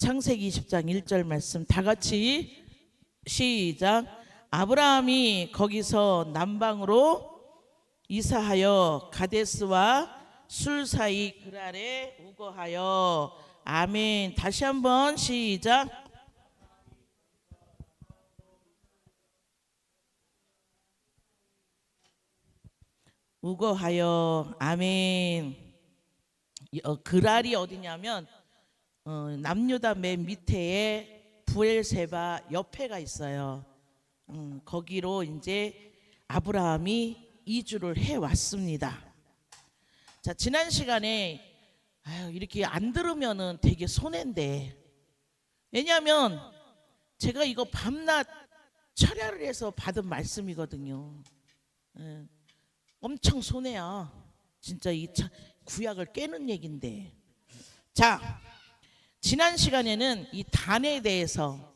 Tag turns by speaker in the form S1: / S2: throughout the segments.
S1: 창세기 20장 1절 말씀 다 같이 시작. 아브라함이 거기서 남방으로 이사하여 가데스와 술 사이 그랄에 우거하여. 아멘. 다시 한번 시작. 우거하여. 아멘. 그랄이 어디냐면 남유다 맨 밑에에 부엘세바 옆에가 있어요. 거기로 이제 아브라함이 이주를 해 왔습니다. 자, 지난 시간에 이렇게 안 들으면은 되게 손해인데, 왜냐하면 제가 이거 밤낮 철야를 해서 받은 말씀이거든요. 엄청 손해야. 진짜 이 구약을 깨는 얘긴데. 자, 지난 시간에는 이 단에 대해서,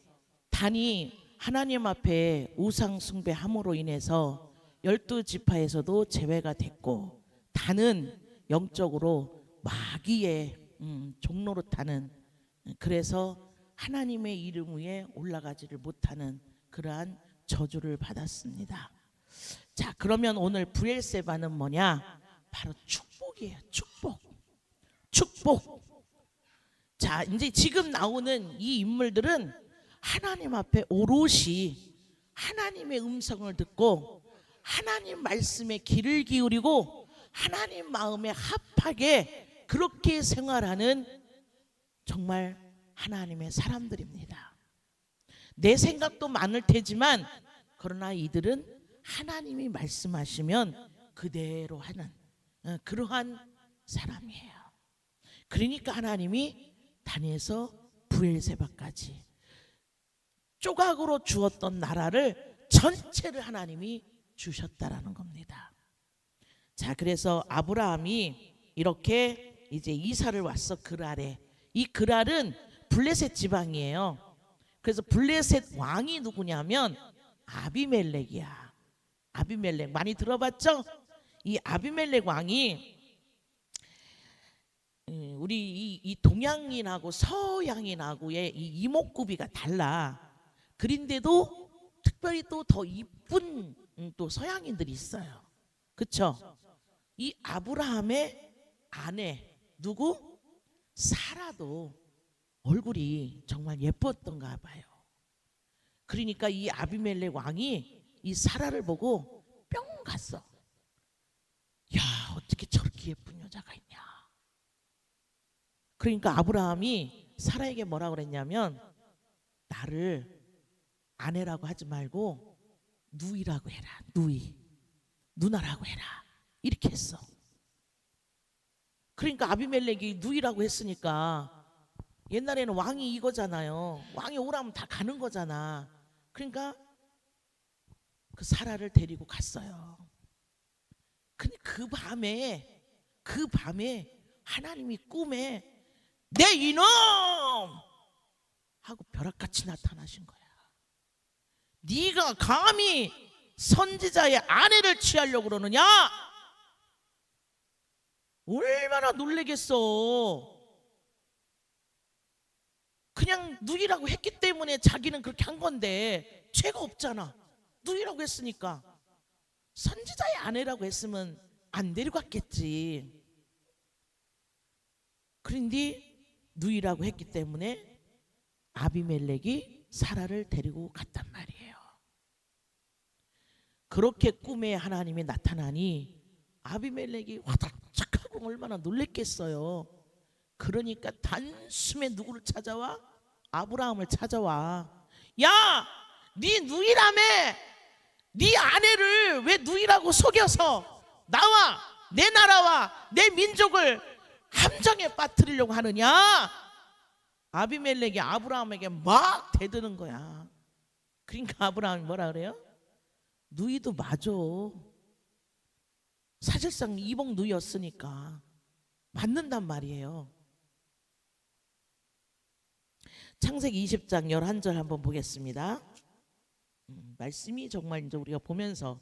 S1: 단이 하나님 앞에 우상 숭배함으로 인해서 12지파에서도 제외가 됐고, 단은 영적으로 마귀의 종로로 타는, 그래서 하나님의 이름 위에 올라가지를 못하는 그러한 저주를 받았습니다. 자, 그러면 오늘 브엘세바는 뭐냐? 바로 축복이에요. 축복. 자, 이제 지금 나오는 이 인물들은 하나님 앞에 오롯이 하나님의 음성을 듣고 하나님 말씀에 귀를 기울이고 하나님 마음에 합하게 그렇게 생활하는 정말 하나님의 사람들입니다. 내 생각도 많을 테지만 그러나 이들은 하나님이 말씀하시면 그대로 하는 그러한 사람이에요. 그러니까 하나님이 단에서 브엘세바까지 조각으로 주었던 나라를 전체를 하나님이 주셨다라는 겁니다. 자, 그래서 아브라함이 이렇게 이제 이사를 왔어. 그랄에. 이 그랄은 블레셋 지방이에요. 그래서 블레셋 왕이 누구냐면 아비멜렉이야. 아비멜렉 많이 들어봤죠? 이 아비멜렉 왕이 우리 이 동양인하고 서양인하고의 이 이목구비가 달라. 그런데도 특별히 또 더 이쁜 또 서양인들이 있어요. 그렇죠? 이 아브라함의 아내 누구? 사라도 얼굴이 정말 예뻤던가 봐요. 그러니까 이 아비멜렉 왕이 이 사라를 보고 뿅 갔어. 야, 어떻게 저렇게 예쁜 여자가 있냐. 그러니까 아브라함이 사라에게 뭐라고 그랬냐면, 나를 아내라고 하지 말고 누이라고 해라. 누나라고 해라. 이렇게 했어. 그러니까 아비멜렉이 누이라고 했으니까, 옛날에는 왕이 이거잖아요. 왕이 오라면 다 가는 거잖아. 그러니까 그 사라를 데리고 갔어요. 근데 그 밤에 하나님이 꿈에 내 이놈 하고 벼락같이 나타나신 거야. 네가 감히 선지자의 아내를 취하려고 그러느냐? 얼마나 놀래겠어. 그냥 누이라고 했기 때문에 자기는 그렇게 한 건데 죄가 없잖아. 누이라고 했으니까. 선지자의 아내라고 했으면 안 데려갔겠지. 그런데 누이라고 했기 때문에 아비멜렉이 사라를 데리고 갔단 말이에요. 그렇게 꿈에 하나님이 나타나니 아비멜렉이 화들짝하고 얼마나 놀랬겠어요. 그러니까 단숨에 누구를 찾아와? 아브라함을 찾아와. 야, 네 누이라며. 네 아내를 왜 누이라고 속여서 나와 내 나라와 내 민족을 함정에 빠뜨리려고 하느냐? 아비멜렉이 아브라함에게 막 대드는 거야. 그러니까 아브라함이 뭐라 그래요? 누이도 맞아. 사실상 이복 누이였으니까 맞는단 말이에요. 창세기 20장 11절 한번 보겠습니다. 말씀이 정말 이제 우리가 보면서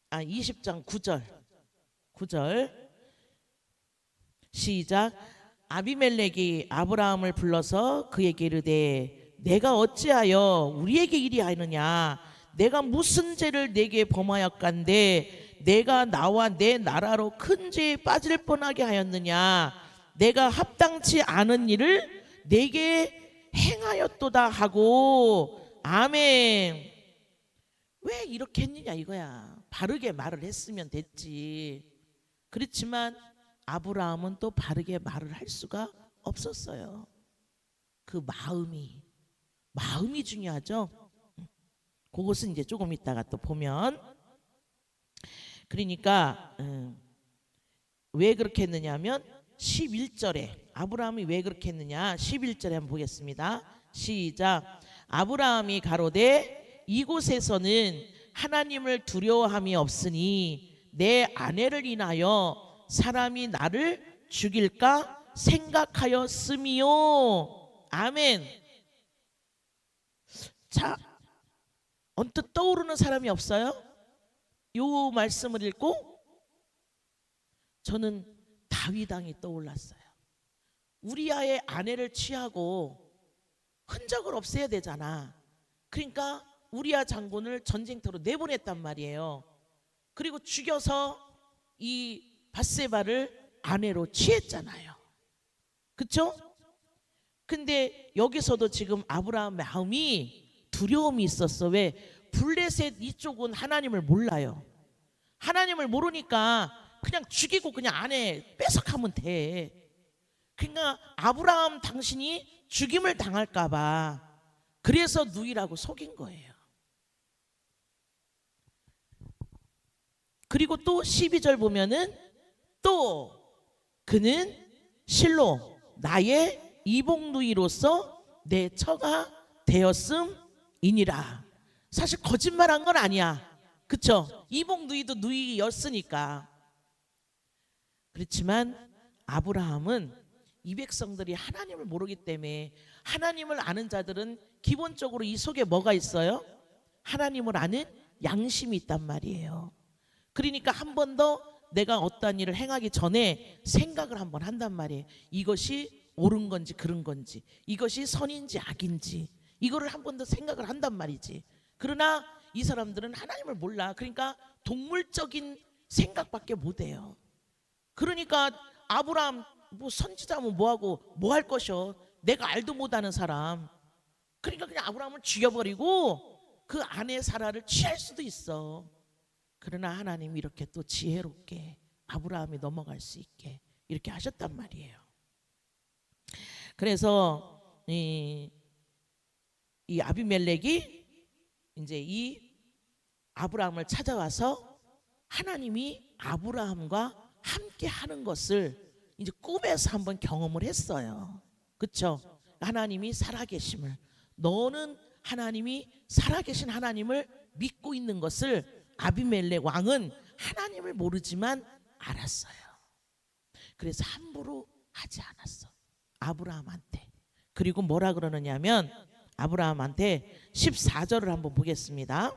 S1: 20장 9절 시작. 아비멜렉이 아브라함을 불러서 그에게 이르되 내가 어찌하여 우리에게 이리하느냐 내가 무슨 죄를 내게 범하였간데 내가 나와 내 나라로 큰 죄에 빠질 뻔하게 하였느냐 내가 합당치 않은 일을 내게 행하였도다 하고 아멘. 왜 이렇게 했느냐 이거야. 바르게 말을 했으면 됐지. 그렇지만 아브라함은 또 바르게 말을 할 수가 없었어요. 그 마음이 중요하죠. 그것은 이제 조금 있다가 또 보면. 그러니까 왜 그렇게 했느냐면 11절에 아브라함이 왜 그렇게 했느냐 11절에 한번 보겠습니다. 시작. 아브라함이 가로되 이곳에서는 하나님을 두려워함이 없으니 내 아내를 인하여 사람이 나를 죽일까 생각하였음이요. 아멘. 자, 언뜻 떠오르는 사람이 없어요? 요 말씀을 읽고 저는 다윗 왕이 떠올랐어요. 우리아의 아내를 취하고 흔적을 없애야 되잖아. 그러니까 우리아 장군을 전쟁터로 내보냈단 말이에요. 그리고 죽여서 이 밧세바를 아내로 취했잖아요. 그쵸? 근데 여기서도 지금 아브라함 마음이 두려움이 있었어. 왜? 블레셋 이쪽은 하나님을 몰라요. 하나님을 모르니까 그냥 죽이고 그냥 아내 뺏어가면 돼. 그러니까 아브라함 당신이 죽임을 당할까 봐 그래서 누이라고 속인 거예요. 그리고 또 12절 보면은 또 그는 실로 나의 이복누이로서 내 처가 되었음이니라. 사실 거짓말한 건 아니야. 그쵸? 이복누이도 누이였으니까. 그렇지만 아브라함은 이 백성들이 하나님을 모르기 때문에 하나님을 아는 자들은 기본적으로 이 속에 뭐가 있어요? 하나님을 아는 양심이 있단 말이에요. 그러니까 한 번 더 내가 어떠한 일을 행하기 전에 생각을 한번 한단 말이에요. 이것이 옳은 건지 그른 건지, 이것이 선인지 악인지, 이거를 한 번 더 생각을 한단 말이지. 그러나 이 사람들은 하나님을 몰라. 그러니까 동물적인 생각밖에 못해요. 그러니까 아브라함 뭐 선지자면 뭐하고 뭐 할 것이요. 내가 알도 못하는 사람. 그러니까 그냥 아브라함을 죽여버리고 그 아내 사라를 취할 수도 있어. 그러나 하나님이 이렇게 또 지혜롭게 아브라함이 넘어갈 수 있게 이렇게 하셨단 말이에요. 그래서 이 아비멜렉이 이제 이 아브라함을 찾아와서 하나님이 아브라함과 함께 하는 것을 이제 꿈에서 한번 경험을 했어요. 그렇죠? 하나님이 살아계심을, 너는 하나님이 살아계신 하나님을 믿고 있는 것을 아비멜렉 왕은 하나님을 모르지만 알았어요. 그래서 함부로 하지 않았어. 아브라함한테. 그리고 뭐라 그러느냐면 아브라함한테 14절을 한번 보겠습니다.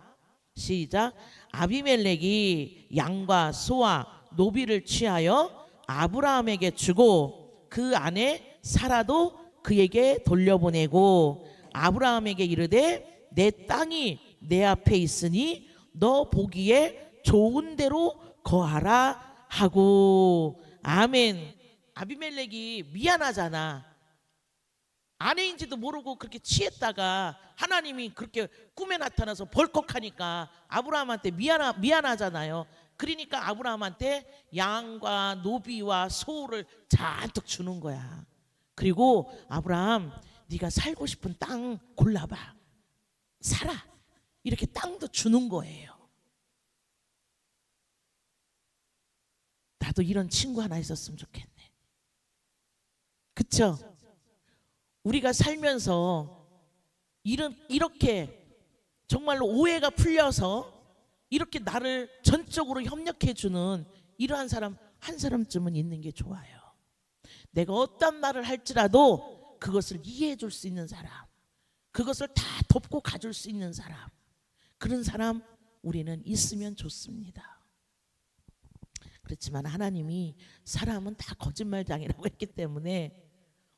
S1: 시작. 아비멜렉이 양과 소와 노비를 취하여 아브라함에게 주고 그 아내 사라도 그에게 돌려보내고 아브라함에게 이르되 내 땅이 내 앞에 있으니 너 보기에 좋은 대로 거하라 하고. 아멘. 아비멜렉이 미안하잖아. 아내인지도 모르고 그렇게 취했다가 하나님이 그렇게 꿈에 나타나서 벌컥하니까 아브라함한테 미안하잖아요. 그러니까 아브라함한테 양과 노비와 소를 잔뜩 주는 거야. 그리고 아브라함, 네가 살고 싶은 땅 골라봐. 살아. 이렇게 땅도 주는 거예요. 나도 이런 친구 하나 있었으면 좋겠네. 그쵸? 우리가 살면서 이렇게 정말로 오해가 풀려서 이렇게 나를 전적으로 협력해주는 이러한 사람 한 사람쯤은 있는 게 좋아요. 내가 어떤 말을 할지라도 그것을 이해해 줄 수 있는 사람, 그것을 다 덮고 가줄 수 있는 사람, 그런 사람 우리는 있으면 좋습니다. 그렇지만 하나님이 사람은 다 거짓말장이라고 했기 때문에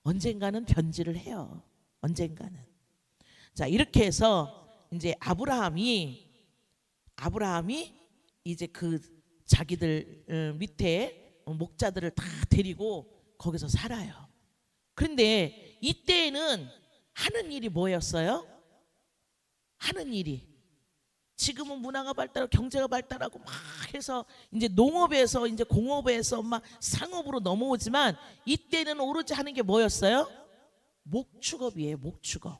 S1: 언젠가는 변질을 해요. 언젠가는. 자, 이렇게 해서 이제 아브라함이 이제 그 자기들 밑에 목자들을 다 데리고 거기서 살아요. 그런데 이때에는 하는 일이 뭐였어요? 하는 일이, 지금은 문화가 발달하고 경제가 발달하고 막 해서 이제 농업에서 이제 공업에서 막 상업으로 넘어오지만 이때는 오로지 하는 게 뭐였어요? 목축업이에요. 목축업.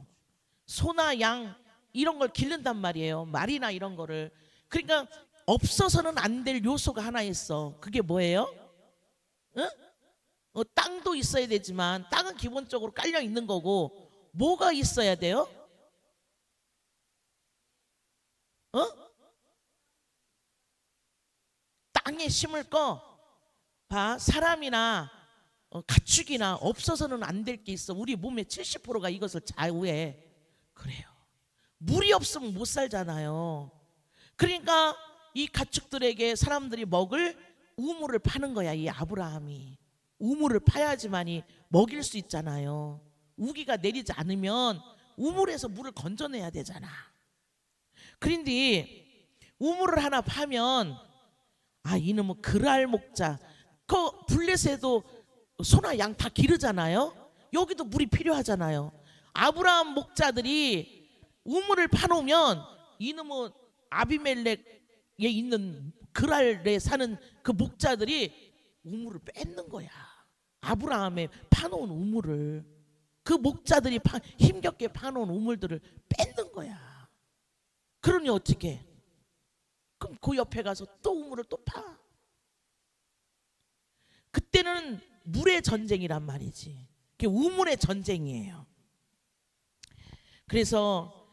S1: 소나 양 이런 걸 기른단 말이에요. 말이나 이런 거를. 그러니까 없어서는 안 될 요소가 하나 있어. 그게 뭐예요? 응? 땅도 있어야 되지만 땅은 기본적으로 깔려 있는 거고, 뭐가 있어야 돼요? 땅에 심을 거 봐. 사람이나 가축이나 없어서는 안 될 게 있어. 우리 몸의 70%가 이것을 좌우해. 그래요. 물이 없으면 못 살잖아요. 그러니까 이 가축들에게 사람들이 먹을 우물을 파는 거야. 이 아브라함이 우물을 파야지만이 먹일 수 있잖아요. 우기가 내리지 않으면 우물에서 물을 건져내야 되잖아. 그런데 우물을 하나 파면, 아, 이놈은 그랄 목자, 그 블레셋에도 소나 양 다 기르잖아요. 여기도 물이 필요하잖아요. 아브라함 목자들이 우물을 파놓으면 이놈은 아비멜렉에 있는 그랄에 사는 그 목자들이 우물을 뺏는 거야. 아브라함의 파놓은 우물을, 그 목자들이 힘겹게 파놓은 우물들을 뺏는 거야. 그러니 어떻게? 그럼 그 옆에 가서 또 우물을 또 파. 그때는 물의 전쟁이란 말이지. 그게 우물의 전쟁이에요. 그래서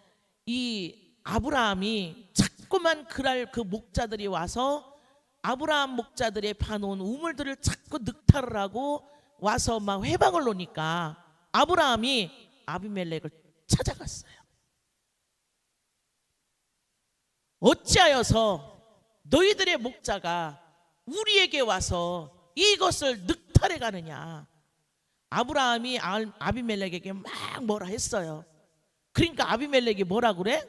S1: 이 아브라함이 자꾸만 그랄 그 목자들이 와서 아브라함 목자들의 파놓은 우물들을 자꾸 늑탈을 하고 와서 막 회방을 놓으니까 아브라함이 아비멜렉을 찾아갔어요. 어찌하여서 너희들의 목자가 우리에게 와서 이것을 늑탈해 가느냐. 아브라함이 아비멜렉에게 막 뭐라 했어요. 그러니까 아비멜렉이 뭐라 그래?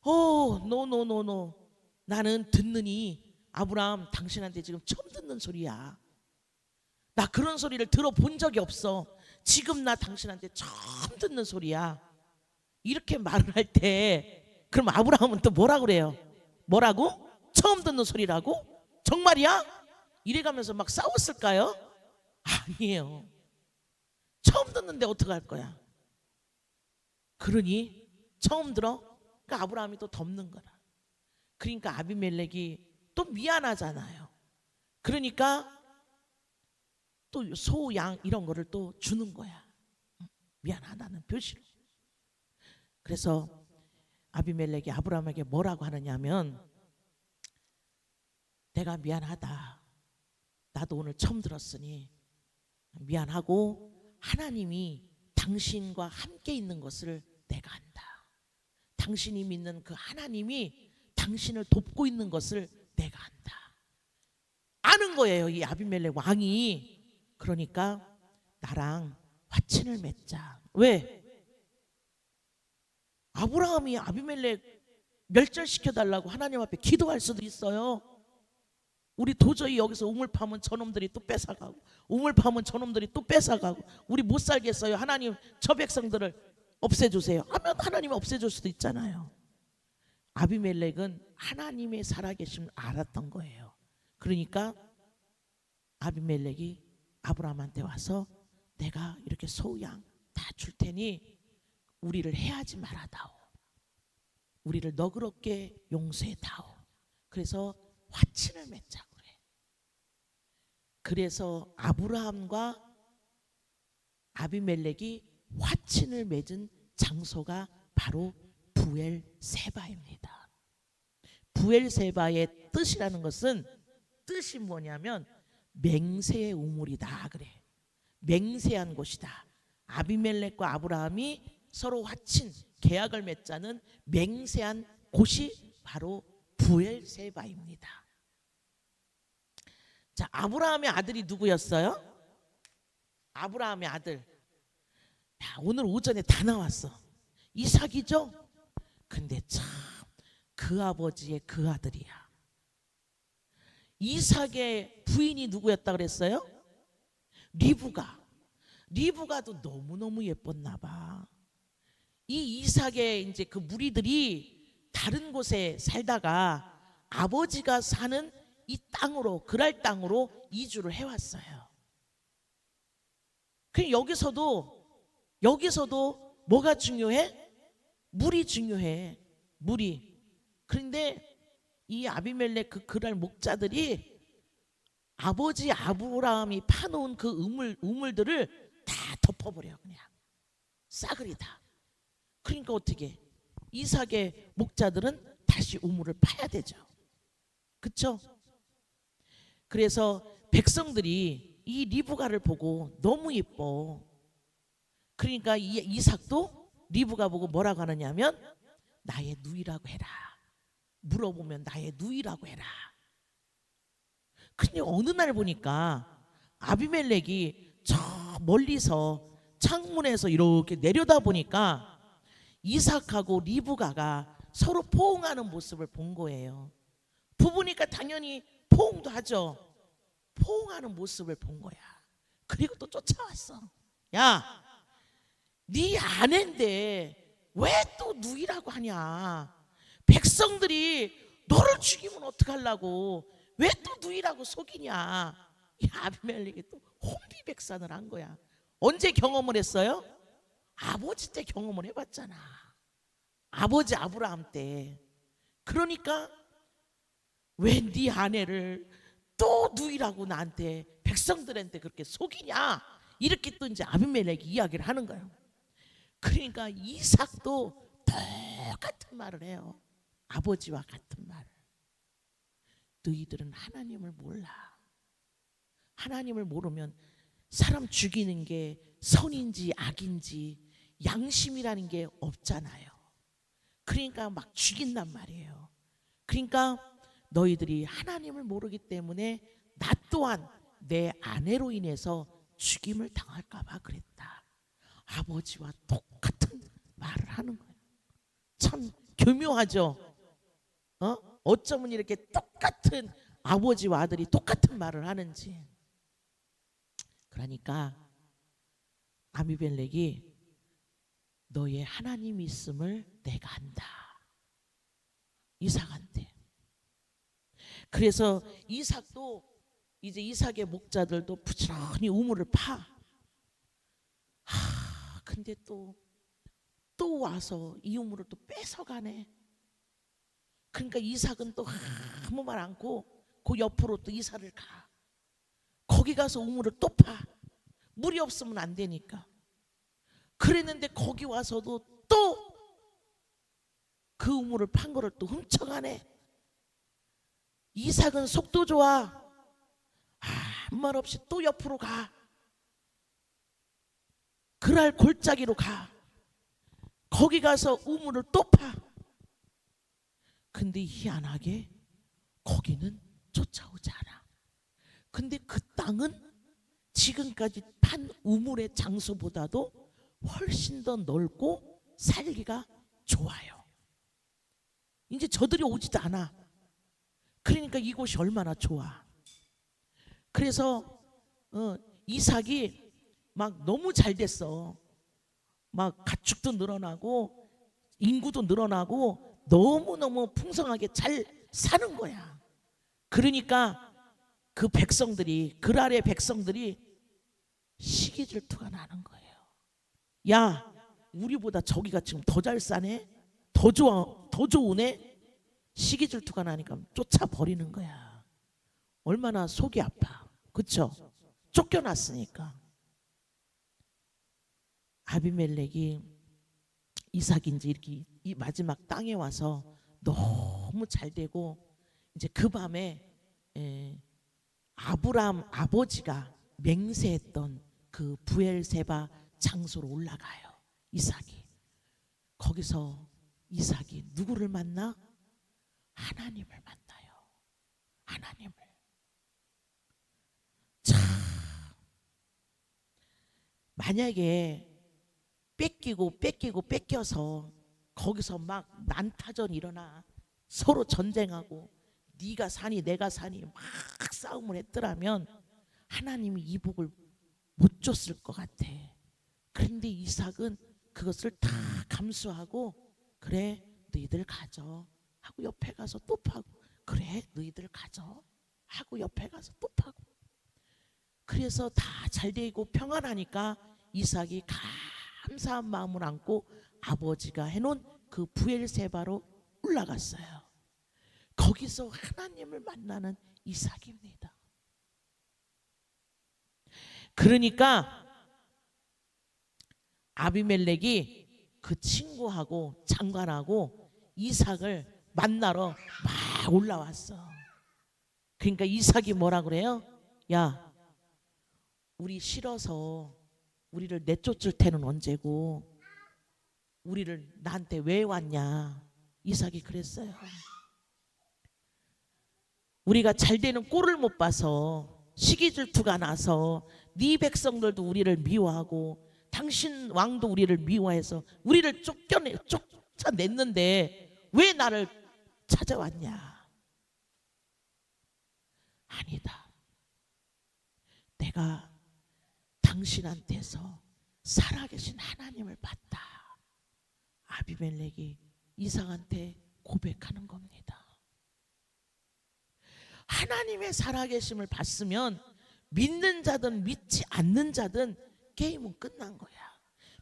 S1: 노. 나는 듣느니 아브라함 당신한테 지금 처음 듣는 소리야. 나 그런 소리를 들어본 적이 없어. 지금 나 당신한테 처음 듣는 소리야. 이렇게 말을 할 때 그럼 아브라함은 또 뭐라 그래요? 뭐라고? 처음 듣는 소리라고? 정말이야? 이래가면서 막 싸웠을까요? 아니에요. 처음 듣는데 어떡할 거야? 그러니 처음 들어? 그러니까 아브라함이 또 덮는 거라. 그러니까 아비멜렉이 또 미안하잖아요. 그러니까 또 소, 양 이런 거를 또 주는 거야. 미안하다는 표시로. 그래서 아비멜렉이 아브라함에게 뭐라고 하느냐면, 내가 미안하다. 나도 오늘 처음 들었으니 미안하고 하나님이 당신과 함께 있는 것을 내가 안다. 당신이 믿는 그 하나님이 당신을 돕고 있는 것을 내가 안다. 아는 거예요, 이 아비멜렉 왕이. 그러니까 나랑 화친을 맺자. 왜? 아브라함이 아비멜렉 멸절시켜달라고 하나님 앞에 기도할 수도 있어요. 우리 도저히 여기서 우물 파면 저놈들이 또 뺏어가고, 우물 파면 저놈들이 또 뺏어가고, 우리 못 살겠어요. 하나님 저 백성들을 없애주세요 하면 하나님이 없애줄 수도 있잖아요. 아비멜렉은 하나님의 살아계심을 알았던 거예요. 그러니까 아비멜렉이 아브라함한테 와서 내가 이렇게 소양 다 줄 테니 우리를 해하지 말아다오. 우리를 너그럽게 용서해다오. 그래서 화친을 맺자고 그래. 그래서 아브라함과 아비멜렉이 화친을 맺은 장소가 바로 부엘세바입니다. 부엘세바의 뜻이라는 것은, 뜻이 뭐냐면 맹세의 우물이다 그래. 맹세한 곳이다. 아비멜렉과 아브라함이 서로 화친 계약을 맺자는 맹세한 곳이 바로 부엘세바입니다. 자, 아브라함의 아들이 누구였어요? 아브라함의 아들. 야, 오늘 오전에 다 나왔어. 이삭이죠? 근데 참 그 아버지의 그 아들이야. 이삭의 부인이 누구였다 그랬어요? 리브가. 리브가도 너무너무 예뻤나 봐. 이 이삭의 이제 그 무리들이 다른 곳에 살다가 아버지가 사는 이 땅으로, 그랄 땅으로 이주를 해왔어요. 그 여기서도 뭐가 중요해? 물이 중요해. 물이. 그런데 이 아비멜렉 그 그랄 목자들이 아버지 아브라함이 파놓은 그 우물들을 다 덮어버려. 그냥 싸그리 다. 그러니까 어떻게 이삭의 목자들은 다시 우물을 파야 되죠. 그쵸? 그래서 백성들이 이 리브가를 보고 너무 이뻐. 그러니까 이삭도 리브가 보고 뭐라고 하느냐면 나의 누이라고 해라. 물어보면 나의 누이라고 해라. 근데 어느 날 보니까 아비멜렉이 저 멀리서 창문에서 이렇게 내려다 보니까 이삭하고 리브가가 서로 포옹하는 모습을 본 거예요. 부부니까 당연히 포옹도 하죠. 포옹하는 모습을 본 거야. 그리고 또 쫓아왔어. 야, 네 아내인데 왜 또 누이라고 하냐? 백성들이 너를 죽이면 어떡하려고? 왜 또 누이라고 속이냐? 이 아비멜렉이 또 혼비백산을 한 거야. 언제 경험을 했어요? 아버지 때 경험을 해봤잖아. 아버지 아브라함 때. 그러니까 왜 네 아내를 또 누이라고 나한테 백성들한테 그렇게 속이냐? 이렇게 또 이제 아비멜렉이 이야기를 하는 거예요. 그러니까 이삭도 똑같은 말을 해요. 아버지와 같은 말을. 너희들은 하나님을 몰라. 하나님을 모르면 사람 죽이는 게 선인지 악인지 양심이라는 게 없잖아요. 그러니까 막 죽인단 말이에요. 그러니까 너희들이 하나님을 모르기 때문에 나 또한 내 아내로 인해서 죽임을 당할까 봐 그랬다. 아버지와 똑같은 말을 하는 거예요. 참 교묘하죠. 어쩌면 이렇게 똑같은 아버지와 아들이 똑같은 말을 하는지. 그러니까 아비멜렉이 너의 하나님이 있음을 내가 안다. 이삭한테. 그래서 이삭도 이제 이삭의 목자들도 부지런히 우물을 파. 근데 또 와서 이 우물을 또 뺏어가네. 그러니까 이삭은 또 아무 말 않고 그 옆으로 또 이사를 가. 거기 가서 우물을 또 파. 물이 없으면 안 되니까. 그랬는데 거기 와서도 또 그 우물을 판 거를 또 훔쳐가네. 이삭은 속도 좋아. 아무 말 없이 또 옆으로 가. 그랄 골짜기로 가. 거기 가서 우물을 또 파. 근데 희한하게 거기는 쫓아오지 않아. 근데 그 땅은 지금까지 판 우물의 장소보다도 훨씬 더 넓고 살기가 좋아요. 이제 저들이 오지도 않아. 그러니까 이곳이 얼마나 좋아. 그래서 이삭이 막 너무 잘 됐어. 막 가축도 늘어나고 인구도 늘어나고 너무너무 풍성하게 잘 사는 거야. 그러니까 그 백성들이, 그랄의 백성들이 시기 질투가 나는 거예요. 야, 우리보다 저기가 지금 더 잘 사네? 더 좋으네? 시기 질투가 나니까 쫓아버리는 거야. 얼마나 속이 아파. 그쵸? 쫓겨났으니까. 아비멜렉이 이삭인지 이렇게 이 마지막 땅에 와서 너무 잘 되고 이제 그 밤에 아브라함 아버지가 맹세했던 그 부엘세바 장소로 올라가요. 이삭이. 거기서 이삭이 누구를 만나? 하나님을 만나요. 하나님을. 참 만약에 뺏겨서 거기서 막 난타전 일어나 서로 전쟁하고 네가 사니 내가 사니 막 싸움을 했더라면 하나님이 이 복을 못 줬을 것 같아. 그런데 이삭은 그것을 다 감수하고 그래 너희들 가져 하고 옆에 가서 또 파고 그래 너희들 가져 하고 옆에 가서 또 파고 그래서 다 잘 되고 평안하니까 이삭이 감사한 마음을 안고 아버지가 해놓은 그 부엘세바로 올라갔어요. 거기서 하나님을 만나는 이삭입니다. 그러니까 아비멜렉이 그 친구하고 장관하고 이삭을 만나러 막 올라왔어. 그러니까 이삭이 뭐라 그래요? 야, 우리 싫어서 우리를 내쫓을 때는 언제고 우리를 나한테 왜 왔냐? 이삭이 그랬어요. 우리가 잘 되는 꼴을 못 봐서 시기 질투가 나서 네 백성들도 우리를 미워하고 당신 왕도 우리를 미워해서 우리를 쫓아냈는데 왜 나를 찾아왔냐? 아니다. 내가 당신한테서 살아계신 하나님을 봤다. 아비멜렉이 이삭한테 고백하는 겁니다. 하나님의 살아계심을 봤으면 믿는 자든 믿지 않는 자든 게임은 끝난 거야.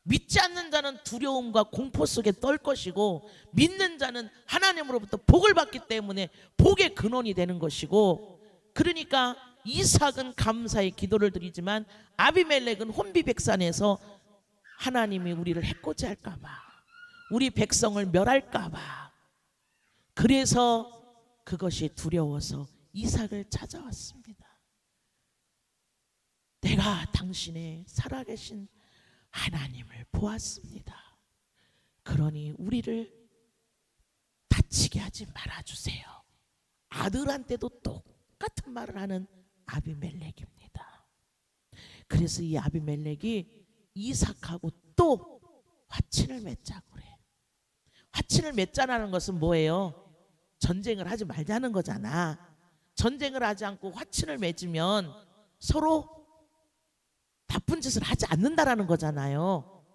S1: 믿지 않는 자는 두려움과 공포 속에 떨 것이고 믿는 자는 하나님으로부터 복을 받기 때문에 복의 근원이 되는 것이고 그러니까 이삭은 감사의 기도를 드리지만 아비멜렉은 혼비백산에서 하나님이 우리를 해코지 할까 봐 우리 백성을 멸할까 봐 그래서 그것이 두려워서 이삭을 찾아왔습니다. 내가 당신의 살아계신 하나님을 보았습니다. 그러니 우리를 다치게 하지 말아주세요. 아들한테도 똑같은 말을 하는 아비멜렉입니다. 그래서 이 아비멜렉이 이삭하고 또 화친을 맺자고 그래. 화친을 맺자라는 것은 뭐예요? 전쟁을 하지 말자는 거잖아. 전쟁을 하지 않고 화친을 맺으면 서로 나쁜 짓을 하지 않는다라는 거잖아요.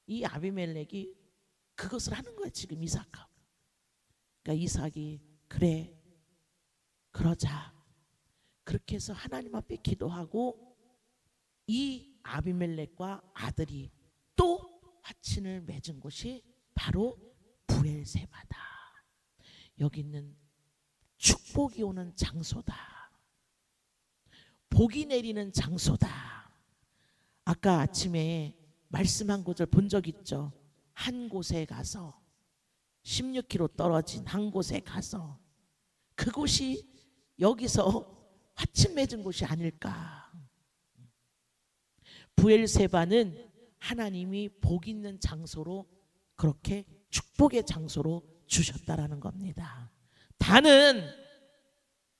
S1: 이 아비멜렉이 그것을 하는 거야 지금 이삭하고. 그러니까 이삭이 그래 그러자 그렇게 해서 하나님 앞에 기도하고 이 아비멜렉과 아들이 또 화친을 맺은 곳이 바로 부엘세바다. 여기는 축복이 오는 장소다. 복이 내리는 장소다. 아까 아침에 말씀한 곳을 본 적 있죠. 한 곳에 가서 16km 떨어진 한 곳에 가서 그곳이 여기서 화친 맺은 곳이 아닐까. 부엘세바는 하나님이 복 있는 장소로 그렇게 축복의 장소로 주셨다라는 겁니다. 단은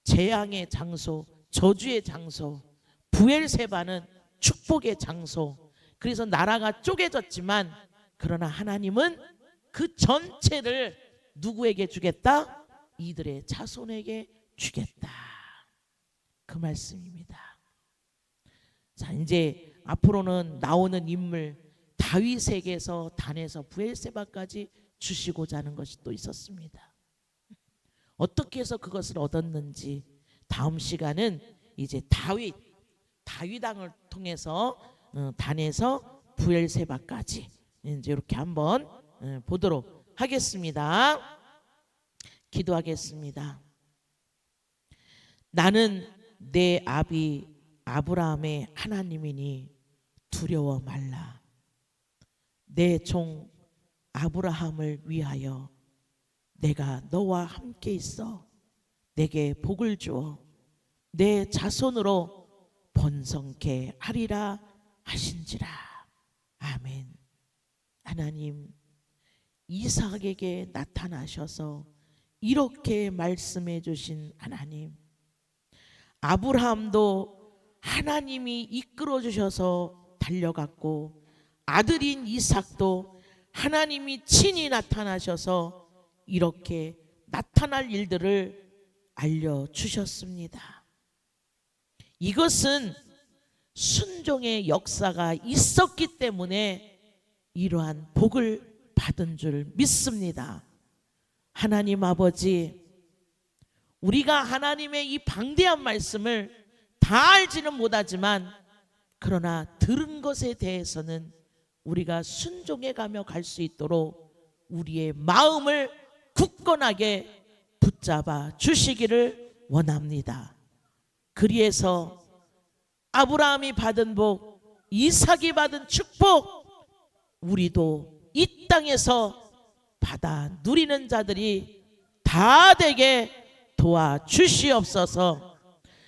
S1: 재앙의 장소, 저주의 장소, 부엘세바는 축복의 장소. 그래서 나라가 쪼개졌지만 그러나 하나님은 그 전체를 누구에게 주겠다? 이들의 자손에게 주겠다. 그 말씀입니다. 자, 이제 앞으로는 나오는 인물 다윗에게서 단에서 부엘세바까지 주시고자 하는 것이 또 있었습니다. 어떻게 해서 그것을 얻었는지 다음 시간은 이제 다윗 왕을 통해서 단에서 부엘세바까지 이제 이렇게 한번 보도록 하겠습니다. 기도하겠습니다. 나는 내 아비 아브라함의 하나님이니 두려워 말라. 내 종 아브라함을 위하여 내가 너와 함께 있어 내게 복을 주어 내 자손으로 번성케 하리라 하신지라. 아멘. 하나님 이삭에게 나타나셔서 이렇게 말씀해 주신 하나님, 아브라함도 하나님이 이끌어 주셔서 달려갔고 아들인 이삭도 하나님이 친히 나타나셔서 이렇게 나타날 일들을 알려주셨습니다. 이것은 순종의 역사가 있었기 때문에 이러한 복을 받은 줄 믿습니다. 하나님 아버지, 우리가 하나님의 이 방대한 말씀을 다 알지는 못하지만 그러나 들은 것에 대해서는 우리가 순종해 가며 갈 수 있도록 우리의 마음을 굳건하게 붙잡아 주시기를 원합니다. 그리해서 아브라함이 받은 복, 이삭이 받은 축복, 우리도 이 땅에서 받아 누리는 자들이 다 되게 도와주시옵소서.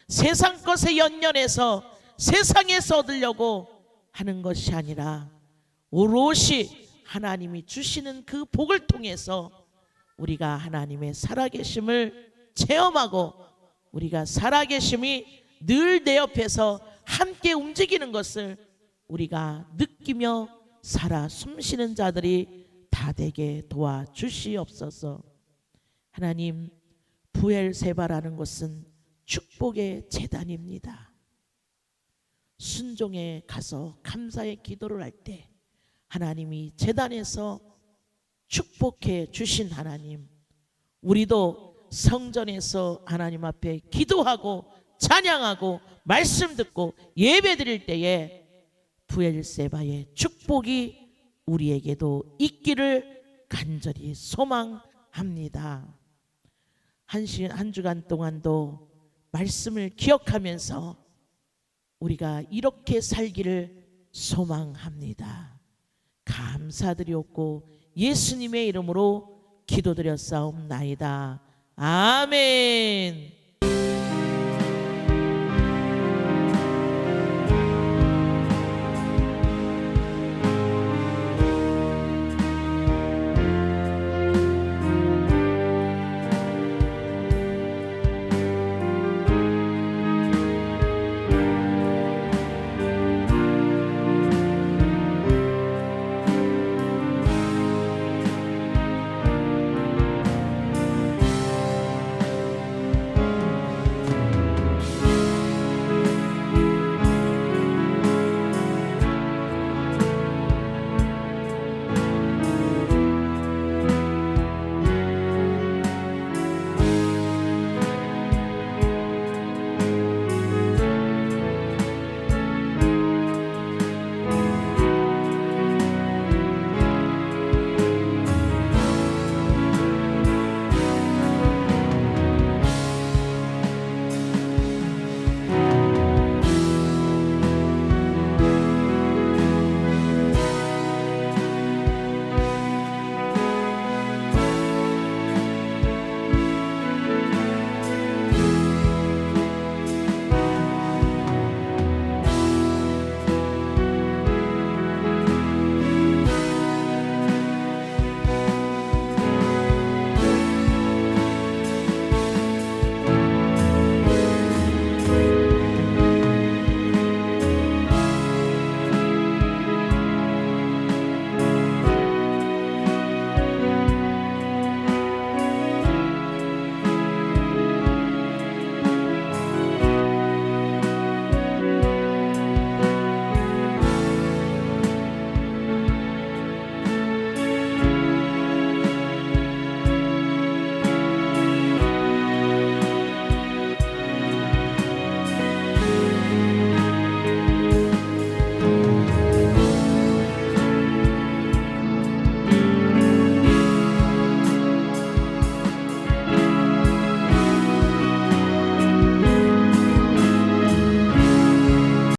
S1: 세상 것에 연연해서 세상에서 얻으려고 하는 것이 아니라 오롯이 하나님이 주시는 그 복을 통해서 우리가 하나님의 살아계심을 체험하고 우리가 살아계심이 늘 내 옆에서 함께 움직이는 것을 우리가 느끼며 살아 숨쉬는 자들이 다 되게 도와주시옵소서. 하나님, 부엘세바라는 것은 축복의 제단입니다. 순종에 가서 감사의 기도를 할 때 하나님이 제단에서 축복해 주신 하나님, 우리도 성전에서 하나님 앞에 기도하고 찬양하고 말씀 듣고 예배 드릴 때에 부엘세바의 축복이 우리에게도 있기를 간절히 소망합니다. 한 주간 동안도 말씀을 기억하면서 우리가 이렇게 살기를 소망합니다. 감사드리옵고 예수님의 이름으로 기도드렸사옵나이다. 아멘.